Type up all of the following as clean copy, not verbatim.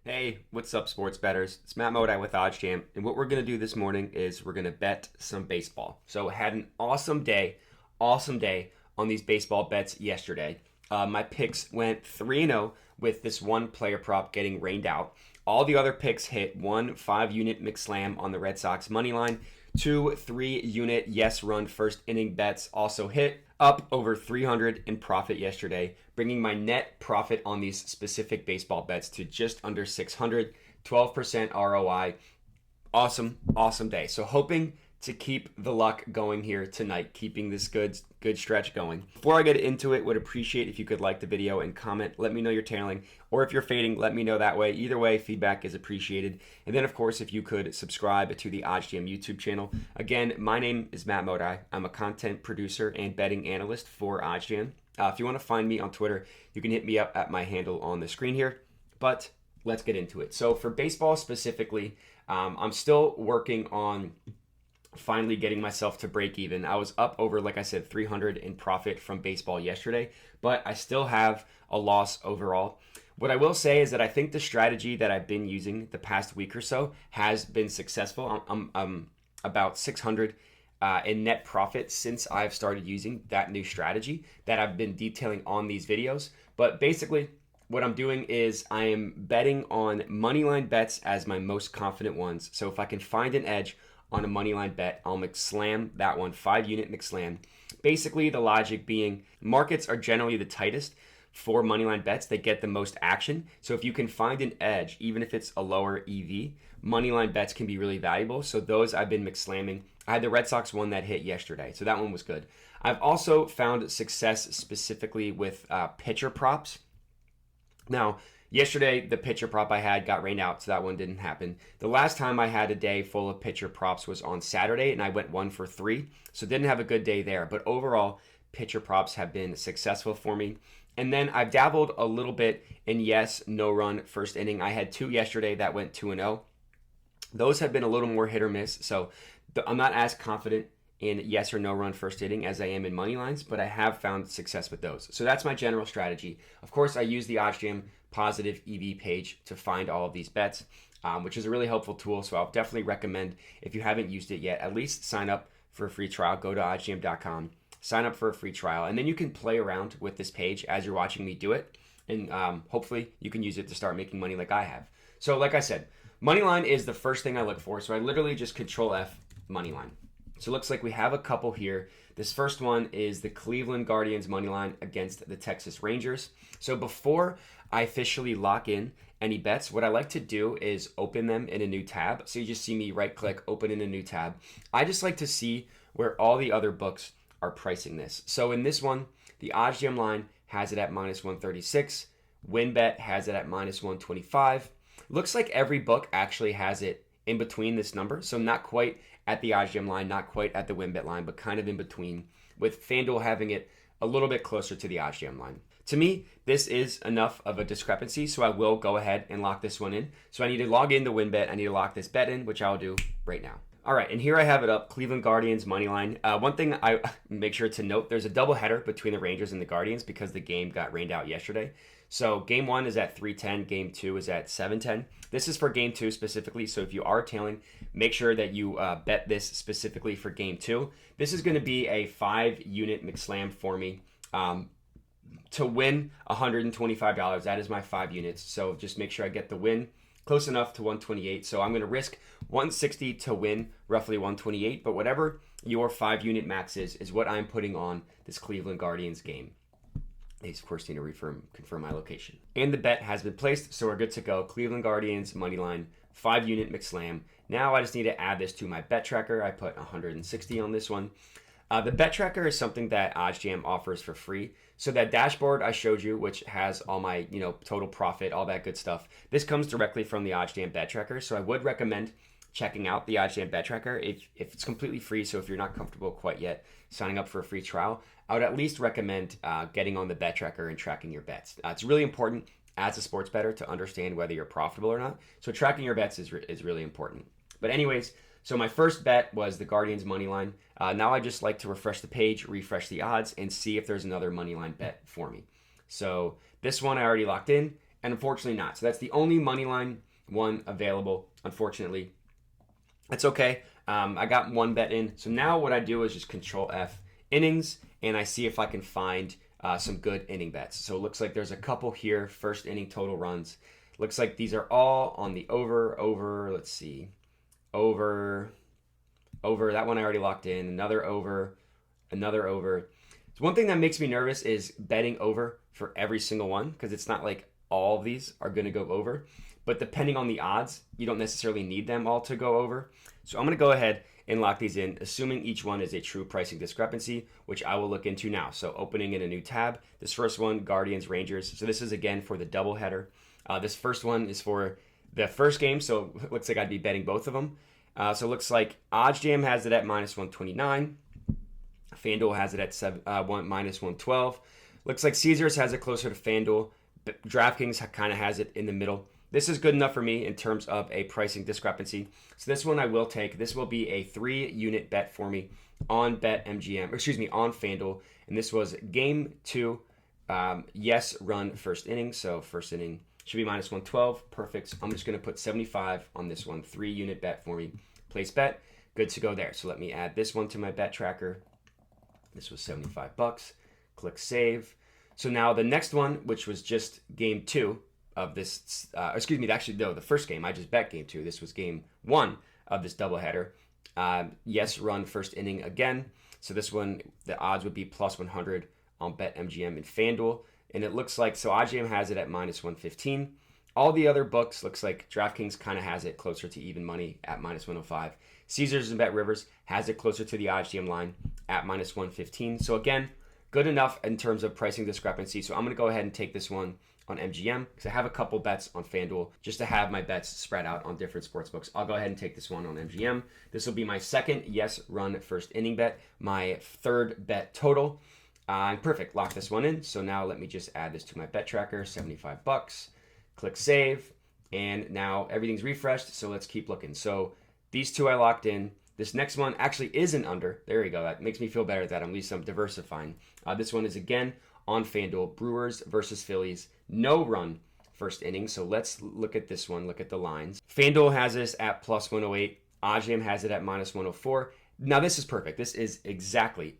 Hey, what's up, sports bettors? It's Matt Modi with OddsJam, and what we're going to do this morning is we're going to bet some baseball. So, I had an awesome day on these baseball bets yesterday. My picks went 3-0 with this one player prop getting rained out. All the other picks hit: one 5-unit McSlam on the Red Sox money line, two 3-unit yes run first inning bets also hit. Up over 300 in profit yesterday, bringing my net profit on these specific baseball bets to just under 600, 12% ROI. Awesome day. So hoping to keep the luck going here tonight, keeping this good stretch going. Before I get into it, would appreciate if you could like the video and comment. Let me know you're tailing, or if you're fading, let me know that way. Either way, feedback is appreciated. And then, of course, if you could subscribe to the OddsJam YouTube channel. Again, my name is Matt Modi. I'm a content producer and betting analyst for OddsJam. If you want to find me on Twitter, you can hit me up at my handle on the screen here. But let's get into it. So for baseball specifically, I'm still working on finally getting myself to break even. I was up over, like I said, 300 in profit from baseball yesterday, but I still have a loss overall. What I will say is that I think the strategy that I've been using the past week or so has been successful. I'm about 600 in net profit since I've started using that new strategy that I've been detailing on these videos. But basically, what I'm doing is I am betting on moneyline bets as my most confident ones. So if I can find an edge on a moneyline bet, I'll McSlam that one, 5-unit McSlam. Basically, the logic being markets are generally the tightest for moneyline bets. They get the most action. So if you can find an edge, even if it's a lower EV, moneyline bets can be really valuable. So those I've been McSlamming. I had the Red Sox one that hit yesterday, so that one was good. I've also found success specifically with pitcher props. Now, yesterday, the pitcher prop I had got rained out, so that one didn't happen. The last time I had a day full of pitcher props was on Saturday, and I went 1 for 3, so didn't have a good day there. But overall, pitcher props have been successful for me. And then I've dabbled a little bit in yes, no run first inning. I had 2 yesterday that went 2-0. Those have been a little more hit or miss, so I'm not as confident in yes or no run first inning as I am in money lines, but I have found success with those. So that's my general strategy. Of course, I use the OddsJam Positive EV page to find all of these bets, which is a really helpful tool. So I'll definitely recommend, if you haven't used it yet, at least sign up for a free trial. Go to oddsjam.com, sign up for a free trial, and then you can play around with this page as you're watching me do it. And hopefully you can use it to start making money like I have. So like I said, moneyline is the first thing I look for. So I literally just Control F moneyline. So it looks like we have a couple here. This first one is the Cleveland Guardians money line against the Texas Rangers. So before I officially lock in any bets, what I like to do is open them in a new tab. So you just see me right click, open in a new tab. I just like to see where all the other books are pricing this. So in this one, the OddsJam line has it at -136. WinBet has it at -125. Looks like every book actually has it in between this number. So not quite at the OddsJam line, not quite at the WinBet line, but kind of in between, with FanDuel having it a little bit closer to the OddsJam line. To me, this is enough of a discrepancy, so I will go ahead and lock this one in. So I need to log into WinBet. I need to lock this bet in, which I'll do right now. All right, and here I have it up, Cleveland Guardians money line. One thing I make sure to note, there's a doubleheader between the Rangers and the Guardians because the game got rained out yesterday. So game 1 is at 310, game 2 is at 710. This is for game 2 specifically, so if you are tailing, make sure that you bet this specifically for game 2. This is going to be a 5-unit McSlam for me to win $125. That is my 5 units, so just make sure I get the win close enough to 128. So I'm going to risk 160 to win roughly 128, but whatever your 5-unit max is what I'm putting on this Cleveland Guardians game. They, of course, need to confirm my location. And the bet has been placed, so we're good to go. Cleveland Guardians money line, 5-unit McSlam. Now I just need to add this to my bet tracker. I put 160 on this one. The bet tracker is something that OddsJam offers for free. So that dashboard I showed you, which has all my total profit, all that good stuff, this comes directly from the OddsJam bet tracker. So I would recommend checking out the OddsJam bet tracker if it's completely free. So if you're not comfortable quite yet signing up for a free trial, I would at least recommend getting on the bet tracker and tracking your bets. It's really important as a sports bettor to understand whether you're profitable or not. So tracking your bets is really important. But anyways, so my first bet was the Guardians money line. Now I just like to refresh the page, refresh the odds, and see if there's another money line bet for me. So this one I already locked in, and unfortunately not. So that's the only money line one available, unfortunately. That's okay. I got one bet in. So now what I do is just Control F innings, and I see if I can find some good inning bets. So it looks like there's a couple here. First inning total runs. Looks like these are all on the over. Let's see. Over. That one I already locked in. Another over. So one thing that makes me nervous is betting over for every single one, because it's not like all of these are going to go over. But depending on the odds, you don't necessarily need them all to go over. So I'm going to go ahead and lock these in, assuming each one is a true pricing discrepancy, which I will look into now. So opening in a new tab. This first one, Guardians Rangers. So this is again for the doubleheader. This first one is for the first game, so it looks like I'd be betting both of them. So it looks like OddsJam has it at minus 129. FanDuel has it at minus 112. Looks like Caesars has it closer to FanDuel. DraftKings kind of has it in the middle. This is good enough for me in terms of a pricing discrepancy. So this one I will take. This will be a 3-unit bet for me on on FanDuel. And this was game 2. Yes, run first inning. So first inning should be minus 112. Perfect. So I'm just going to put 75 on this one. 3-unit bet for me. Place bet. Good to go there. So let me add this one to my bet tracker. This was $75. Click save. So now the next one, which was just game 2 of this, the first game. I just bet game 2. This was game 1 of this doubleheader. Yes, run first inning again. So this one, the odds would be plus 100 on BetMGM and FanDuel. And it looks like, so OddsJam has it at minus 115. All the other books, looks like DraftKings kind of has it closer to even money at minus 105. Caesars and BetRivers has it closer to the OddsJam line at minus 115. So again, good enough in terms of pricing discrepancy. So I'm going to go ahead and take this one on MGM because I have a couple bets on FanDuel just to have my bets spread out on different sports books. I'll go ahead and take this one on MGM. This will be my second yes run first inning bet, my third bet total. Perfect. Lock this one in. So now let me just add this to my bet tracker, $75. Click save. And now everything's refreshed. So let's keep looking. So these two I locked in. This next one actually is an under. There you go. That makes me feel better that at least I'm diversifying. This one is again on FanDuel. Brewers versus Phillies. No run first inning. So let's look at this one. Look at the lines. FanDuel has this at plus 108. OddsJam has it at minus 104. Now this is perfect. This is exactly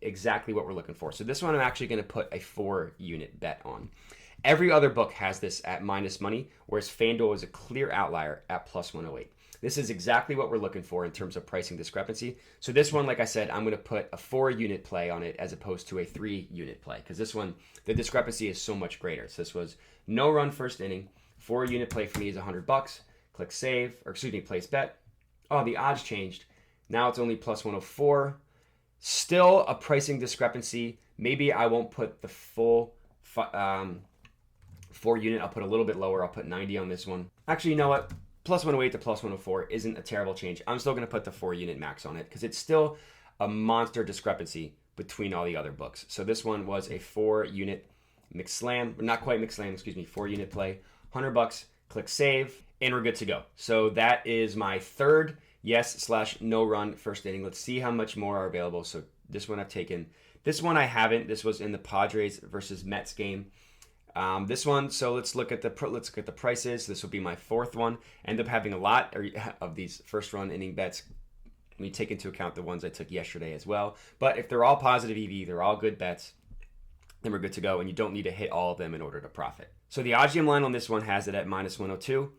what we're looking for. So this one I'm actually going to put a 4-unit bet on. Every other book has this at minus money, whereas FanDuel is a clear outlier at plus 108. This is exactly what we're looking for in terms of pricing discrepancy. So this one, like I said, I'm going to put a 4-unit play on it as opposed to a 3-unit play because this one, the discrepancy is so much greater. So this was no run first inning. 4-unit play for me is $100. Click save, place bet. Oh, the odds changed. Now it's only plus 104. Still a pricing discrepancy. Maybe I won't put the full 4-unit. I'll put a little bit lower. I'll put 90 on this one. Actually, you know what? Plus 108 to plus 104 isn't a terrible change. I'm still going to put the 4-unit max on it because it's still a monster discrepancy between all the other books. So this one was a 4-unit McSlam, not quite McSlam, 4-unit play. $100. Click save, and we're good to go. So that is my third yes/no run first inning. Let's see how much more are available. So this one I've taken. This one I haven't. This was in the Padres versus Mets game. This one, so let's look at the prices. This will be my fourth one. End up having a lot of these first run inning bets. We take into account the ones I took yesterday as well. But if they're all positive EV, they're all good bets, then we're good to go. And you don't need to hit all of them in order to profit. So the OddsJam line on this one has it at minus 102.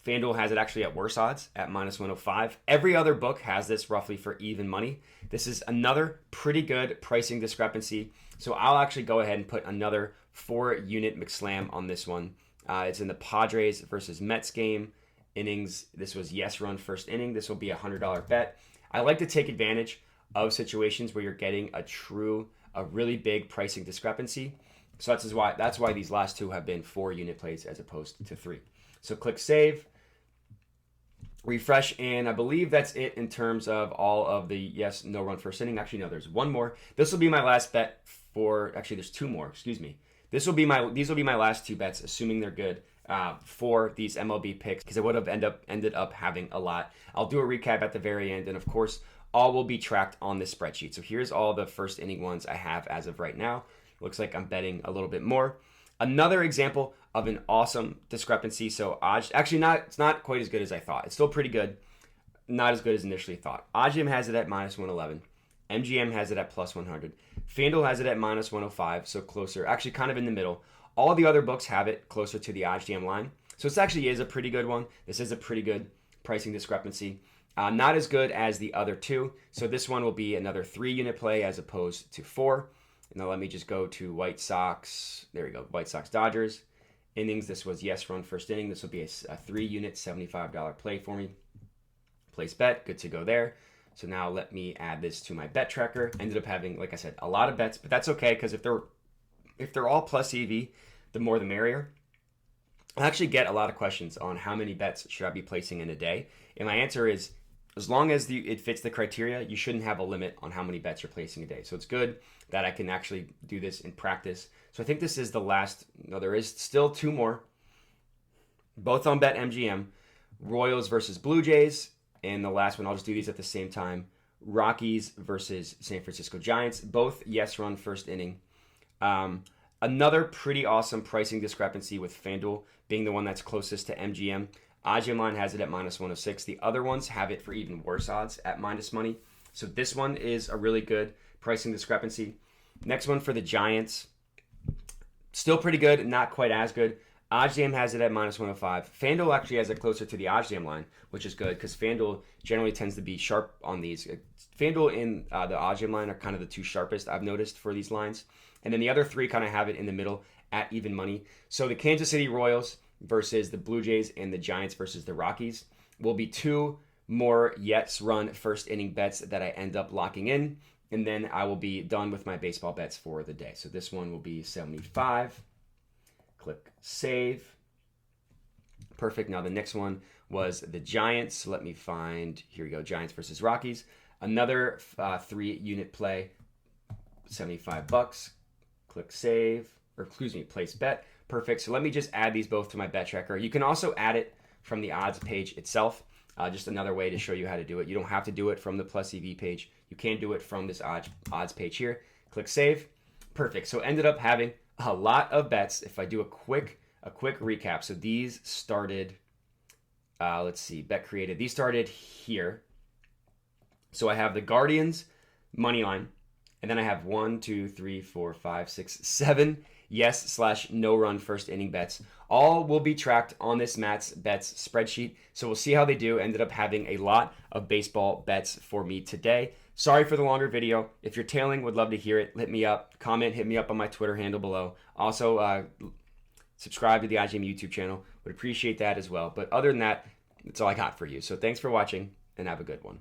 FanDuel has it actually at worse odds at minus 105. Every other book has this roughly for even money. This is another pretty good pricing discrepancy. So I'll actually go ahead and put another 4-unit McSlam on this one. It's in the Padres versus Mets game. Innings, this was yes run first inning. This will be a $100 bet. I like to take advantage of situations where you're getting a really big pricing discrepancy. So that's why these last two have been 4-unit plays as opposed to 3. So click save, refresh, and I believe that's it in terms of all of the yes, no run first inning. Actually, no, there's one more. This will be my last bet there's 2 more, These will be my last 2 bets, assuming they're good, for these MLB picks, because I would have ended up having a lot. I'll do a recap at the very end, and of course, all will be tracked on this spreadsheet. So here's all the first inning ones I have as of right now. Looks like I'm betting a little bit more. Another example of an awesome discrepancy. So odds, actually it's not quite as good as I thought. It's still pretty good. Not as good as initially thought. OddsJam has it at minus 111. MGM has it at plus 100. FanDuel has it at minus 105, so closer, actually kind of in the middle. All the other books have it closer to the OddsJam line. So this actually is a pretty good one. This is a pretty good pricing discrepancy. Not as good as the other two. So this one will be another 3-unit play as opposed to 4. And now let me just go to White Sox. There we go. White Sox Dodgers. Innings. This was yes run first inning. This will be a 3-unit $75 play for me. Place bet. Good to go there. So now let me add this to my bet tracker. Ended up having, like I said, a lot of bets, but that's okay because if they're all plus EV, the more the merrier. I actually get a lot of questions on how many bets should I be placing in a day. And my answer is, as long as it fits the criteria, you shouldn't have a limit on how many bets you're placing a day. So it's good that I can actually do this in practice. So I think this is the last. No, there is still 2 more. Both on BetMGM. Royals versus Blue Jays. And the last one, I'll just do these at the same time. Rockies versus San Francisco Giants. Both yes run first inning. Another pretty awesome pricing discrepancy with FanDuel being the one that's closest to MGM. OddsJam line has it at minus 106. The other ones have it for even worse odds at minus money. So this one is a really good pricing discrepancy. Next one for the Giants. Still pretty good, not quite as good. OddsJam has it at minus 105. FanDuel actually has it closer to the OddsJam line, which is good because FanDuel generally tends to be sharp on these. FanDuel and the OddsJam line are kind of the 2 sharpest I've noticed for these lines. And then the other 3 kind of have it in the middle at even money. So the Kansas City Royals versus the Blue Jays and the Giants versus the Rockies will be 2 more yes run first inning bets that I end up locking in. And then I will be done with my baseball bets for the day. So this one will be 75. Click save. Perfect. Now the next one was the Giants. Let me find, here we go, Giants versus Rockies. Another 3-unit play, $75. Click save, or excuse me, place bet. Perfect. So let me just add these both to my bet tracker. You can also add it from the odds page itself. Just another way to show you how to do it. You don't have to do it from the plus EV page. You can do it from this odds page here. Click save. Perfect. So ended up having a lot of bets. If I do a quick recap. So these started, let's see, bet created. These started here. So I have the Guardians money line, and then I have 1, 2, 3, 4, 5, 6, 7 yes/no run first inning bets. All will be tracked on this Matt's Bets spreadsheet. So we'll see how they do. Ended up having a lot of baseball bets for me today. Sorry for the longer video. If you're tailing, would love to hear it. Hit me up, comment, hit me up on my Twitter handle below. Also, subscribe to the OddsJam YouTube channel. Would appreciate that as well. But other than that, that's all I got for you. So thanks for watching and have a good one.